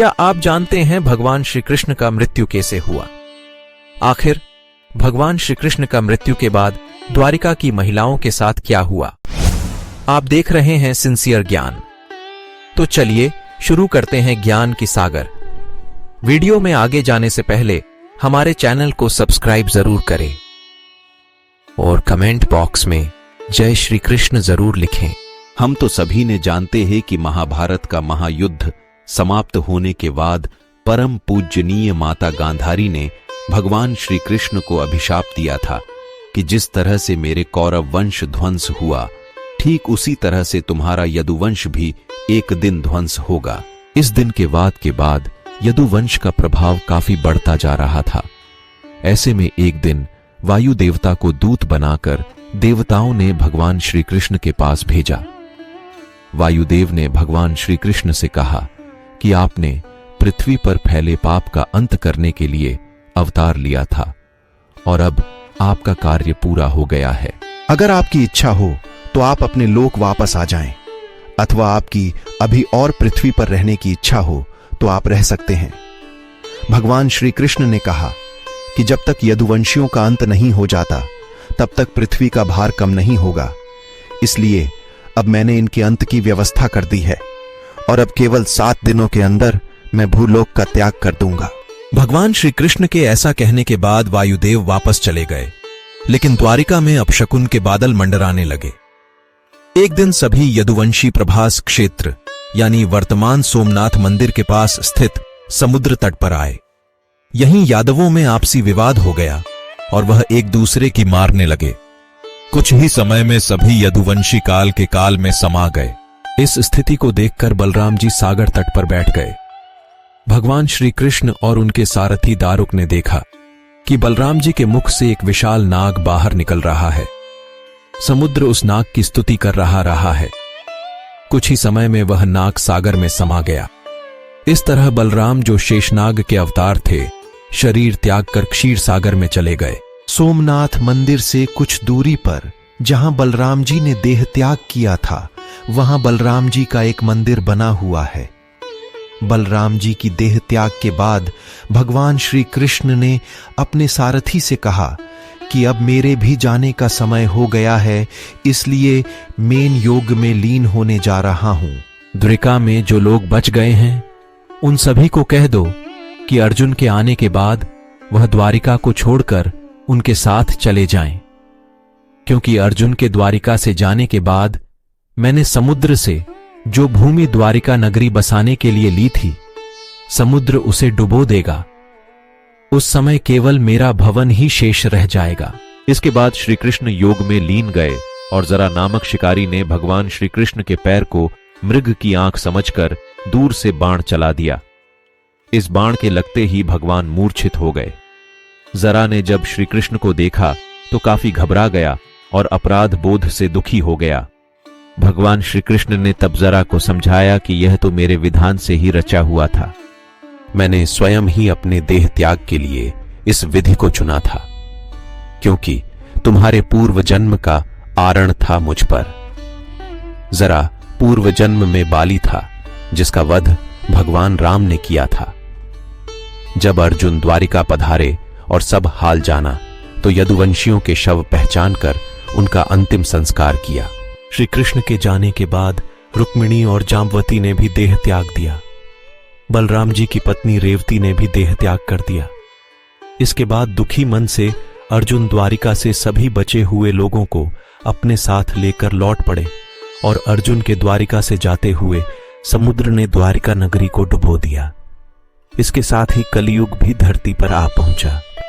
क्या आप जानते हैं भगवान श्री कृष्ण का मृत्यु कैसे हुआ? आखिर भगवान श्री कृष्ण का मृत्यु के बाद द्वारिका की महिलाओं के साथ क्या हुआ? आप देख रहे हैं सिंसियर ज्ञान। तो चलिए शुरू करते हैं ज्ञान की सागर। वीडियो में आगे जाने से पहले हमारे चैनल को सब्सक्राइब जरूर करें और कमेंट बॉक्स में जय श्री कृष्ण जरूर लिखें। हम तो सभी ने जानते हैं कि महाभारत का महायुद्ध समाप्त होने के बाद परम पूज्यनीय माता गांधारी ने भगवान श्री कृष्ण को अभिशाप दिया था कि जिस तरह से मेरे कौरव वंश ध्वंस हुआ, ठीक उसी तरह से तुम्हारा यदुवंश भी एक दिन ध्वंस होगा। इस दिन के वाद के बाद यदुवंश का प्रभाव काफी बढ़ता जा रहा था। ऐसे में एक दिन वायु देवता को दूत बनाकर देवताओं ने भगवान श्री कृष्ण के पास भेजा। वायुदेव ने भगवान श्री कृष्ण से कहा कि आपने पृथ्वी पर फैले पाप का अंत करने के लिए अवतार लिया था और अब आपका कार्य पूरा हो गया है। अगर आपकी इच्छा हो तो आप अपने लोक वापस आ जाएं, अथवा आपकी अभी और पृथ्वी पर रहने की इच्छा हो तो आप रह सकते हैं। भगवान श्री कृष्ण ने कहा कि जब तक यदुवंशियों का अंत नहीं हो जाता तब तक पृथ्वी का भार कम नहीं होगा। इसलिए अब मैंने इनके अंत की व्यवस्था कर दी है और अब केवल 7 दिनों के अंदर मैं भूलोक का त्याग कर दूंगा। भगवान श्री कृष्ण के ऐसा कहने के बाद वायुदेव वापस चले गए, लेकिन द्वारिका में अपशकुन के बादल मंडराने लगे। एक दिन सभी यदुवंशी प्रभास क्षेत्र यानी वर्तमान सोमनाथ मंदिर के पास स्थित समुद्र तट पर आए। यहीं यादवों में आपसी विवाद हो गया और वह एक दूसरे की मारने लगे। कुछ ही समय में सभी यदुवंशी काल के काल में समा गए। इस स्थिति को देखकर बलराम जी सागर तट पर बैठ गए। भगवान श्री कृष्ण और उनके सारथी दारुक ने देखा कि बलराम जी के मुख से एक विशाल नाग बाहर निकल रहा है। समुद्र उस नाग की स्तुति कर रहा है। कुछ ही समय में वह नाग सागर में समा गया। इस तरह बलराम, जो शेषनाग के अवतार थे, शरीर त्याग कर क्षीर सागर में चले गए। सोमनाथ मंदिर से कुछ दूरी पर जहां बलराम जी ने देह त्याग किया था, वहां बलराम जी का एक मंदिर बना हुआ है। बलराम जी की देह त्याग के बाद भगवान श्री कृष्ण ने अपने सारथी से कहा कि अब मेरे भी जाने का समय हो गया है, इसलिए मेन योग में लीन होने जा रहा हूं। द्वारिका में जो लोग बच गए हैं उन सभी को कह दो कि अर्जुन के आने के बाद वह द्वारिका को छोड़कर उनके साथ चले जाएं, क्योंकि अर्जुन के द्वारिका से जाने के बाद मैंने समुद्र से जो भूमि द्वारिका नगरी बसाने के लिए ली थी, समुद्र उसे डुबो देगा। उस समय केवल मेरा भवन ही शेष रह जाएगा। इसके बाद श्री कृष्ण योग में लीन गए और जरा नामक शिकारी ने भगवान श्री कृष्ण के पैर को मृग की आंख समझकर दूर से बाण चला दिया। इस बाण के लगते ही भगवान मूर्छित हो गए। जरा ने जब श्री कृष्ण को देखा तो काफी घबरा गया और अपराध बोध से दुखी हो गया। भगवान श्री कृष्ण ने तब जरा को समझाया कि यह तो मेरे विधान से ही रचा हुआ था। मैंने स्वयं ही अपने देह त्याग के लिए इस विधि को चुना था, क्योंकि तुम्हारे पूर्व जन्म का आरण था मुझ पर। जरा पूर्व जन्म में बाली था, जिसका वध भगवान राम ने किया था। जब अर्जुन द्वारिका पधारे और सब हाल जाना, तो यदुवंशियों के शव पहचान कर उनका अंतिम संस्कार किया। श्री कृष्ण के जाने के बाद रुक्मिणी और जाम्बवती ने भी देह त्याग दिया। बलराम जी की पत्नी रेवती ने भी देह त्याग कर दिया। इसके बाद दुखी मन से अर्जुन द्वारिका से सभी बचे हुए लोगों को अपने साथ लेकर लौट पड़े और अर्जुन के द्वारिका से जाते हुए समुद्र ने द्वारिका नगरी को डुबो दिया। इसके साथ ही कलयुग भी धरती पर आ पहुंचा।